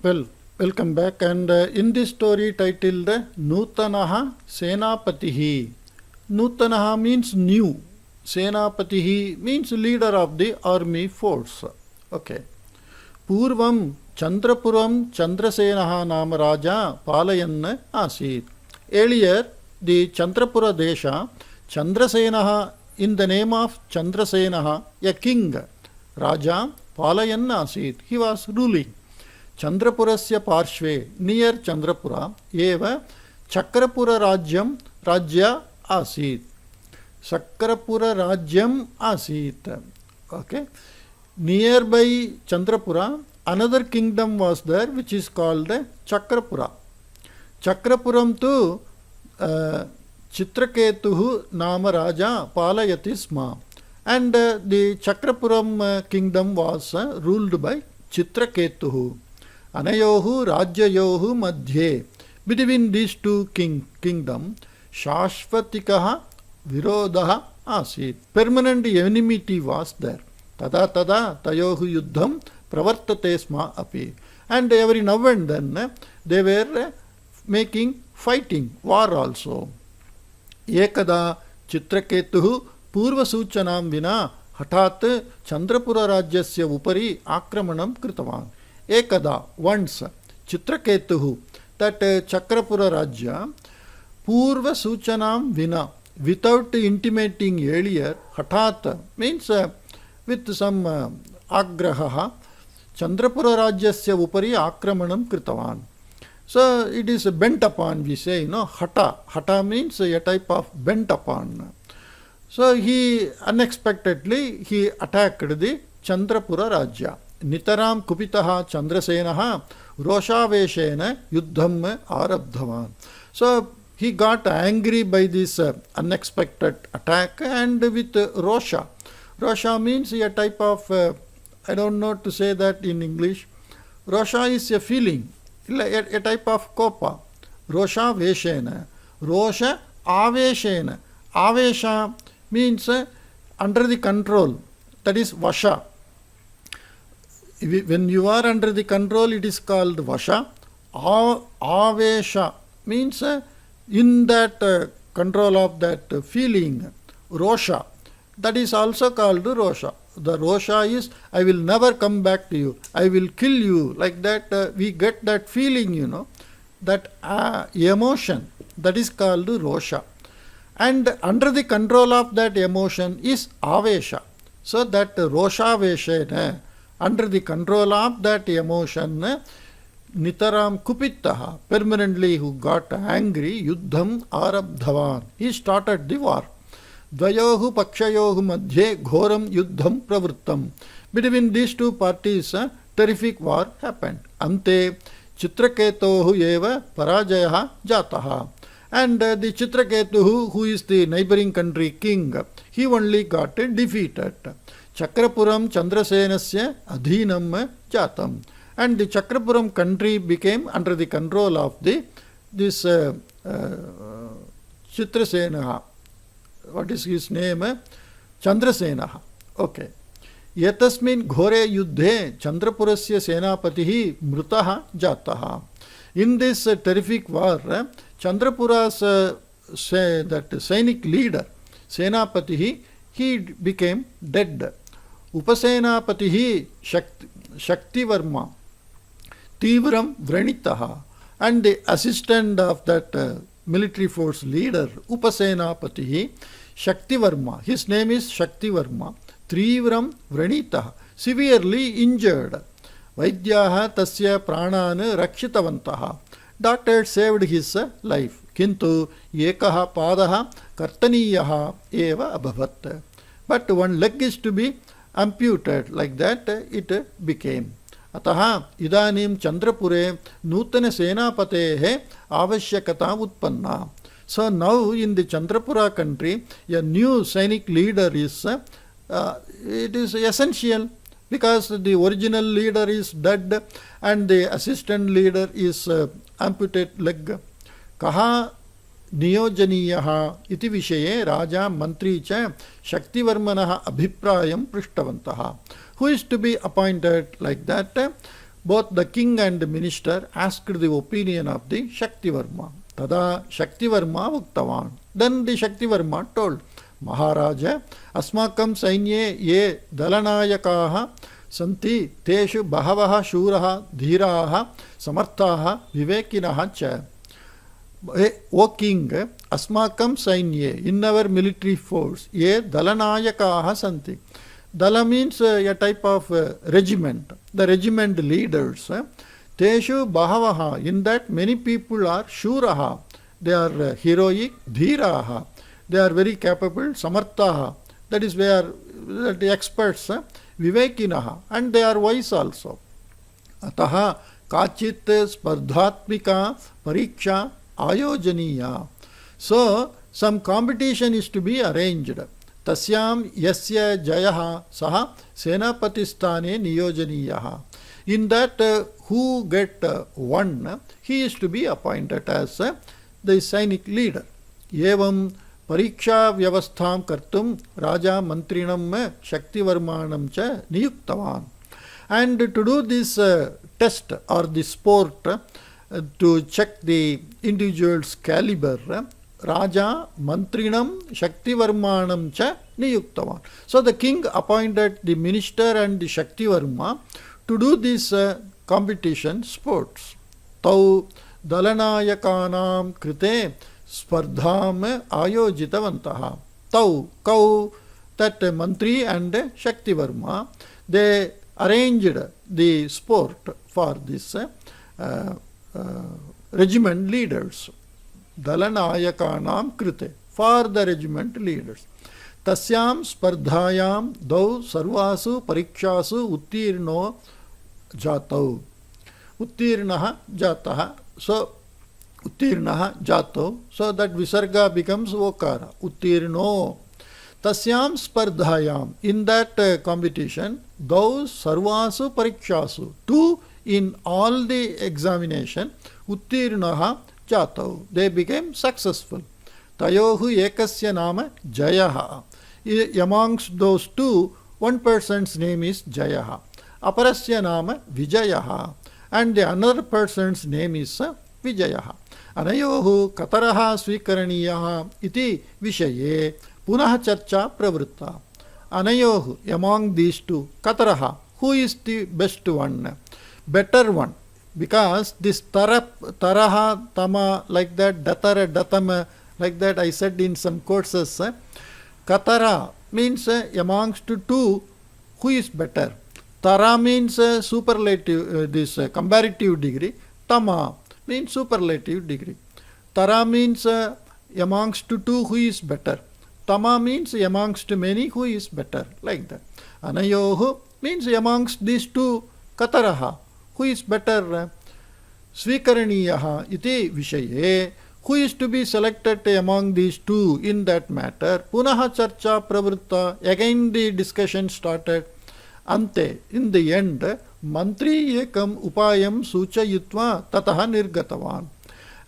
Well, welcome back. And in this story titled Nutanaha Senapatihi. Nutanaha means new. Senapatihi means leader of the army force. Okay. Purvam Chandrapuram Chandrasenaha Nama Raja Palayan Asit. Earlier, the Chandrapura Desha, Chandrasenaha, in the name of Chandrasenaha, a king, Raja Palayan Asit. He was ruling. चंद्रपुरस्य पार्श्वे near Chandrapura एव चक्रपुर राज्यम राज्य आसीत् चक्रपुर राज्यम आसीत् okay near by Chandrapura another kingdom was there which is called Chakrapura. Chakrapuram tu Chitraketuhu nama raja palayati sma, and the Chakrapuram kingdom was ruled by Chitraketuhu. Anayohu Rajyayohu Madhye, between these two kingdom, Shashvatikaha Virodaha Asit. Permanent enmity was there. Tada tada tayohu yuddham pravartate sma api. And every now and then they were making fighting, war also. Ekada Chitraketuhu Purva Suchanam Vina Hatat Chandrapura Rajyasya Upari Akramanam Kritavan. Ekada, once, Chitraketuhu, that Chakrapura Rajya, Purva Suchanam Vina, without intimating earlier, Hatat, means with some agraha, Chandrapura Rajyasya Upari Akramanam Kritavan. So it is bent upon, we say, Hata. Hata means a type of bent upon. So he unexpectedly attacked the Chandrapura Rajya. Nitaram Kupitaha Chandrasenaha Roshaveshena Yuddham Arabdhavan. So he got angry by this unexpected attack and with Rosha. Rosha means a type of, I don't know to say that in English. Rosha is a feeling, a type of kopa. Roshaveshena. Rosha Aveshena. Avesha means under the control, that is Vasha. When you are under the control, it is called Vasha. Avesha means in that control of that feeling. Rosha, that is also called Rosha. The Rosha is, I will never come back to you, I will kill you. Like that, we get that feeling, that emotion, that is called Rosha. And under the control of that emotion is Avesha. So that Rosha Veshena, under the control of that emotion, Nitaram Kupitaha, permanently who got angry, Yuddham Arabdhavan. He started the war. Dvayohu Pakshayohu Madhye Ghoram Yuddham Pravrittam. Between these two parties, terrific war happened. Ante Chitraketohu Eva Parajayaha Jataha. And the Chitraketuhu, who is the neighboring country king, he only got defeated. Chakrapuram Chandrasenasya Adhinam Jatam. And the Chakrapuram country became under the control of this Chitrasenaha. What is his name? Chandrasenaha. Okay. Yatasmin Ghore Yuddhe Chandrapurasya Senapatihi Mrutaha Jataha. In this terrific war, Chandrapura's that Sainik leader, Senapatihi, he became dead. Upasenapatihi Shaktivarma Tivram Vranitaha, and the assistant of that military force leader Upasenapatihi Shaktivarma, his name is Shaktivarma, Trivram Vranitaha, severely injured. Vaidyaha tasya pranana rakshitavantaha. Doctor saved his life. Kintu ekaha padaha kartaniyaha eva abhavat. But one leg is to be amputed, like that it became. Ataha idanim Chandrapure nutana senapatehe avashyakata utpanna. So now in the Chandrapura country, a new Sainik leader is, it is essential, because the original leader is dead and the assistant leader is amputated leg. Kaha Niyojaniyaha iti vishaye Raja Mantri cha Shaktivarmanaha abhiprayam prishtavantaha. Who is to be appointed, like that? both the king and the minister asked the opinion of the Shaktivarma. Tada Shaktivarma uktavan. Then the Shaktivarma told, Maharaja, asmakam sainye ye dalanayakaha santi teshu bahavaha shuraha dhiraha samarthaha vivekinaha cha. O king, asmakam sainye, in our military force, ye dalanayakaha santi. Dala means a type of regiment. The regiment leaders. Teshu bahavaha, in that many people are shuraha. They are heroic, dhiraha. They are very capable, samarthaha. That is where the experts, vivekinaha. And they are wise also. Ataha kachit spardhatmika pariksha ayojaniya. So, some competition is to be arranged. Tasyam yasya jayaha saha senapatistane niyojaniyaha. In that, who get won, he is to be appointed as the Sainik leader. Evam pariksha vyavastham kartum raja mantrinam shaktivarmanam cha niyuktavan. And to do this test or the sport, to check the individual's caliber, Raja Mantrinam Shaktivarmanam cha niyuktavan. So the king appointed the minister and the Shaktivarma to do this competition sports. Tau dalanayakanam krite spardham ayojitavantaha. Tau, kau, that mantri and Shaktivarma, they arranged the sport for this regiment leaders. Dalanayakanam krite, for the regiment leaders. Tasyam spardhayam dau sarvasu parikshasu uttirno jatau. Uttirnaha jataha. So, uttirnaha jato. So that visarga becomes okara. Uttirno. Tasyam spardhayam. In that competition, those sarvasu parikshasu. Two in all the examination, uttirnaha jatau. They became successful. Tayohu ekasya nama Jayaha. Amongst those two, one person's name is Jayaha. Aparasya nama Vijayaha. And the another person's name is Vijayaha. Anayohu kataraha swikaraniyaha iti vishaye punah charcha pravritta. Anayohu, among these two, kataraha, who is the best one, better one? Because this taraha, tama, like that, datara, datama, like that I said in some courses, katara means amongst two, who is better? Tara means superlative, this comparative degree. Tama means superlative degree. Tara means amongst two, who is better. Tama means amongst many, who is better, like that. Anayohu means amongst these two, kataraha, who is better. Svikaraniyaha iti vishaye, who is to be selected among these two in that matter. Punaha charcha pravritta, again the discussion started. Ante, in the end, mantri ekam upayam suchayitva tataha nirgatavan.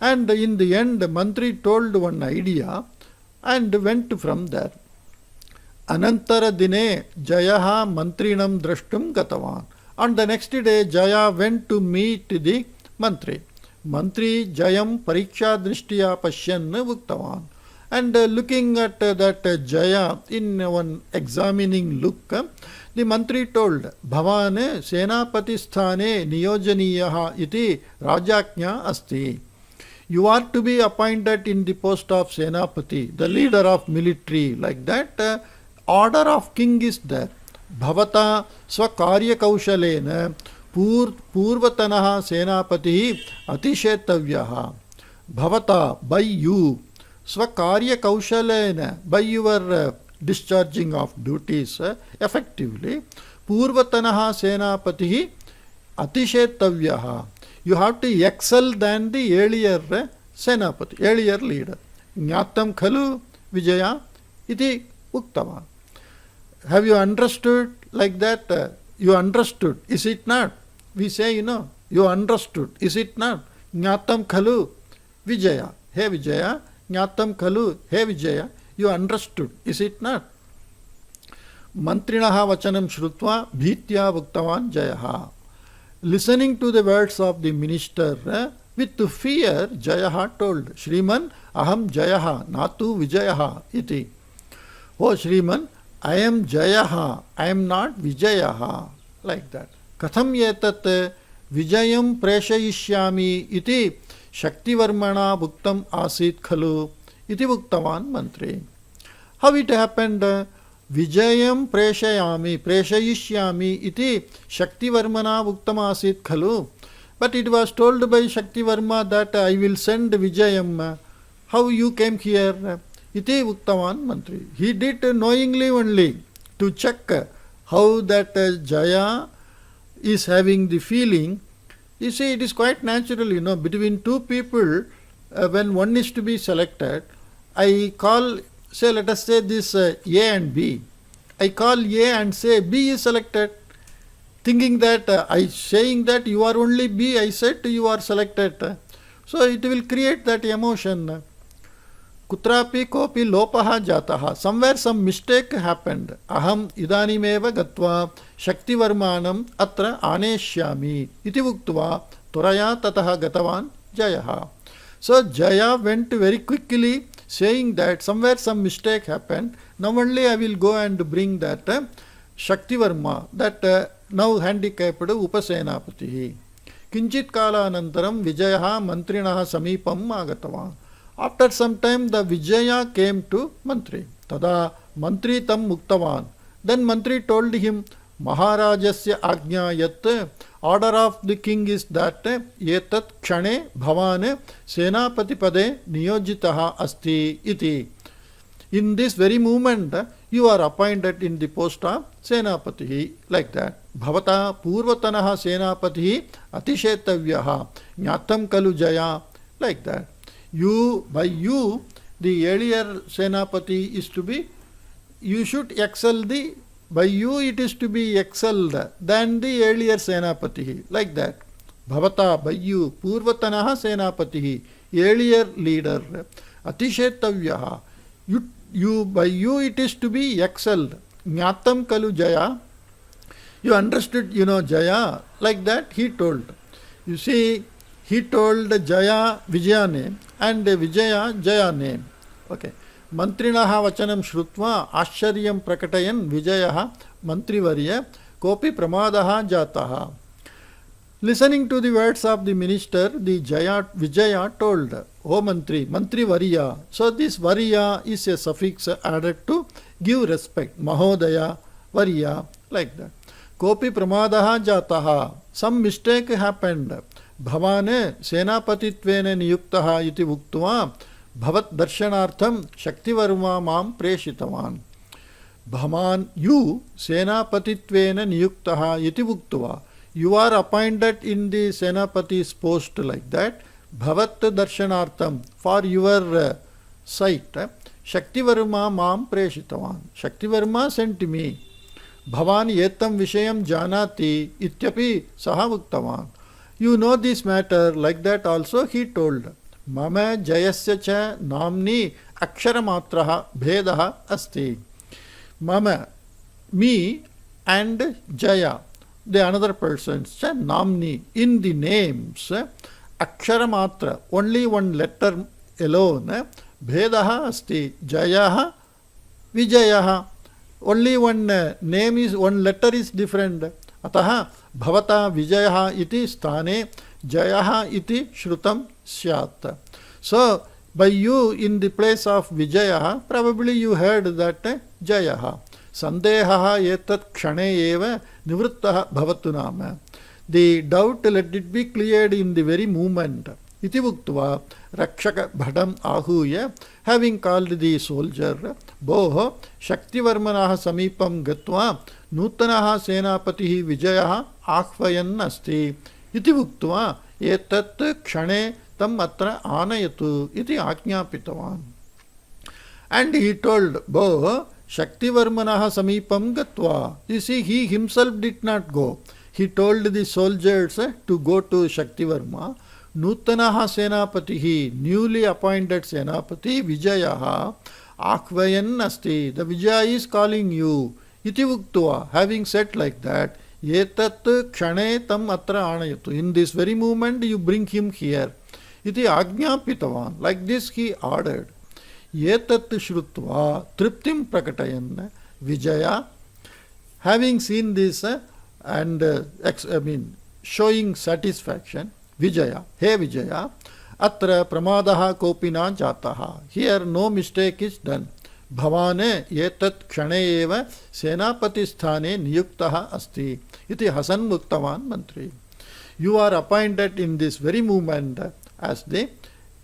And in the end, mantri told one idea and went from there. Anantara dine Jayaha mantrinam drashtum gatavan. On the next day, Jaya went to meet the Mantri. Mantri Jayam Pariksha Drishtiya Pashyan Uktavan. And looking at that Jaya in one examining look, the Mantri told, Bhavane Senapati Sthane Niyojaniyaha iti Rajaknya asti. You are to be appointed in the post of Senapati, the leader of military, like that. Order of king is there. Bhavata Swakarya Kaushalena Purvatanaha Senapati Atishetavyaha. Bhavata, by you, Swakarya Kaushalena, by your discharging of duties effectively, Purvatanaha Senapati Atishetavyaha. You have to excel than the earlier Senapati, earlier leader. Jnatam khalu Vijaya iti uktava. Have you understood like that? You understood, is it not? We say, you understood, is it not? Jnatam khalu Vijaya. Hey Vijaya, Jnatam khalu, hey Vijaya, you understood, is it not? Mantrinaha vachanam shrutva bhitya bhuktavan Jayaha. Listening to the words of the minister, with fear, Jayaha told, Shriman, aham Jayaha, natu Vijayaha iti. Oh Shriman, I am Jayaha, I am not Vijayaha. Like that. Katham yetat Vijayam preshayishyami iti Shaktivarmana bhuktam asit khalu iti bhuktavan mantri. How it happened? Vijayam preshayishyami iti Shaktivarmana bhuktam asit khalu. But it was told by Shaktivarma that I will send Vijayam. How you came here? Iti bhuktavan mantri. He did knowingly only to check how that Jaya is having the feeling. You see, it is quite natural, between two people, when one is to be selected, I call, say, let us say this A and B. I call A and say B is selected, thinking that saying that you are only B, I said you are selected. So it will create that emotion. Kutrapi kopi lopaha jataha. Somewhere some mistake happened. Aham idanimeva gatva Shaktivarmanam atra aneshyami iti uktva turaya tataha gatavan Jayaha. So Jaya went very quickly saying that somewhere some mistake happened. Now only I will go and bring that Shaktivarma, that now handicapped Upasenapati. Kinchit kala anantaram Vijayaha mantrinaha samipam agatavan. After some time the Vijaya came to Mantri. Tada Mantri tam muktavan. Then Mantri told him, Maharajasya ajna yat, order of the king is that yetat kshane bhavan senapati pade niyojitaha asti iti. In this very moment you are appointed in the post of senapati, like that. Bhavata purvatanaha senapati atishetavyaha jnatam kalu Jaya, like that. By you, the earlier senapati is to be, you should excel by you it is to be excelled than the earlier senapati, like that. Bhavata, by you, purvatanaha senapati, earlier leader, atishetavyaha, by you it is to be excelled. Jnatam kalu Jaya, you understood, Jaya, like that he told. You see, he told Jaya Vijaya name and Vijaya Jaya name. Okay. Mantrinaha vachanam shrutva ascharyam prakatayan Vijayaha mantrivarya kopi pramadaha jataha. Listening to the words of the minister, the Vijaya told, O Mantri, Mantrivarya. So this Varya is a suffix added to give respect. Mahodaya, Varya, like that. Kopi pramadaha jataha. Some mistake happened. Bhavane senapatitvene niyuktaha iti uktva bhavat darshanartham Shaktivarma mam preshitavan. Bhaman, you senapatitvene niyuktaha iti uktva. You are appointed in the senapati's post, like that. Bhavat darshanartham, for your sight. Shaktivarma mam preshitavan. Shaktivarma sent me. Bhavan yetam vishayam janati ityapi saha uktavan. You know this matter, like that also he told. Mama jayasya cha namni akshara bhedaha asti. Mama, me and Jaya, the another persons, cha namni, in the names, akshara only one letter alone, bhedaha asti. Jayaha, Vijayaha, only one name is, one letter is different. Ataha bhavata Vijayaha iti sthane Jayaha iti shrutam syat. So, by you in the place of Vijayaha, probably you heard that Jayaha. Sandehaha etat kshane eva nivrittaha bhavatu nama. The doubt, let it be cleared in the very moment. Iti uktva rakshaka bhadam ahuya, having called the soldier, boho Shaktivarmanaha samipam gatva nutanaha senapatihi Vijayaha ahvayan asti. Iti uktva etat kshane tam atra anayatu iti ajñapitavan. And he told, boho Shaktivarmanaha samipam gatva. You see, he himself did not go. He told the soldiers to go to Shaktivarma. Nutanaha senapatihi, newly appointed senapati Vijayaha ahvayan asti. The Vijaya is calling you. Iti uktva, having said like that, एतत् क्षणे तम् अत्र आनयतु, in this very moment you bring him here, इति आज्ञापितवान्. Like this he ordered. एतत् श्रुत्वा तृप्तिं प्रकटयन् Vijaya, having seen this and showing satisfaction, Vijaya, hey Vijaya, atra pramadaha kopina jataha. Here no mistake is done. Bhavane etat kshane eva senapati sthane niyuktaha asti. Iti hasan muktavan mantri. You are appointed in this very moment as the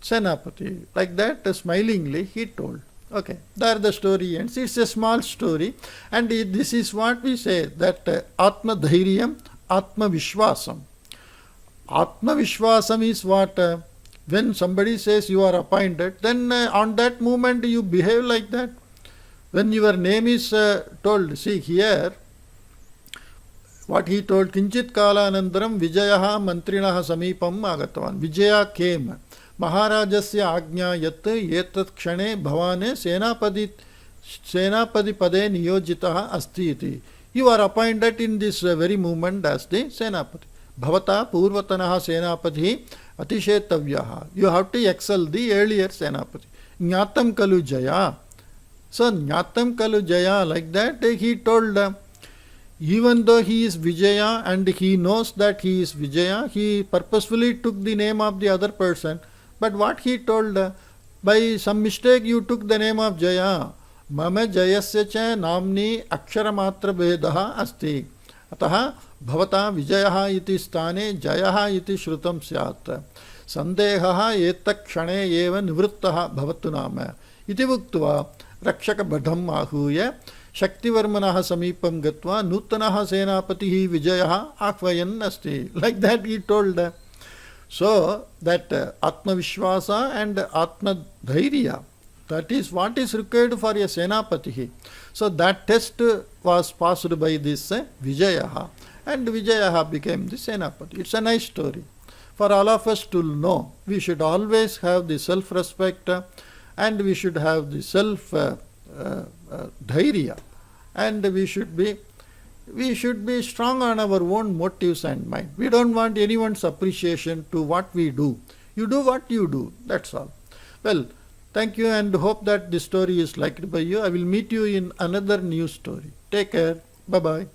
senapati. Like that, smilingly he told. Okay, there the story ends. It's a small story, and this is what we say, that Atma Dhairyam, Atma Vishwasam. Atma Vishwasam is what? When somebody says you are appointed, then on that moment you behave like that. When your name is told, see here, what he told, Kinchit Kala Anandaram Vijayaha Mantrinaha Samipam Agatavan. Vijaya came. Maharajasya Agnya Yat Etat Kshane Bhavane Senapadi Pade Niyojitaha Asti iti. You are appointed in this very moment as the Senapati. Bhavata Purvatanaha Senapati Atishetavyaha. You have to excel the earlier Senapati. Jnatam Kalu Jaya. So Jnatam Kalu Jaya, like that he told, even though he is Vijaya and he knows that he is Vijaya, he purposefully took the name of the other person. But what he told, by some mistake you took the name of Jaya. Mama Jayasya cha namni aksharamatra vedaha asti. Ataha bhavata vijayaha iti sthane jayaha iti shrutam syat. Sandehaha etakshane eva nivruttaha bhavatu nama. Iti vuktva rakshaka badham ahuya Shaktivarmanaha samipam gatva nutanaha senapatihi vijayaha akvayan asti. Like that he told. So that Atma Vishwasa and Atma Dhairya, that is what is required for a Senapati. So that test was passed by this Vijayaha, and Vijayaha became the Senapati. It's a nice story. For all of us to know, we should always have the self-respect and we should have the self-dhairya, and we should be strong on our own motives and mind. We don't want anyone's appreciation to what we do. You do what you do, that's all. Well, thank you, and hope that this story is liked by you. I will meet you in another new story. Take care. Bye-bye.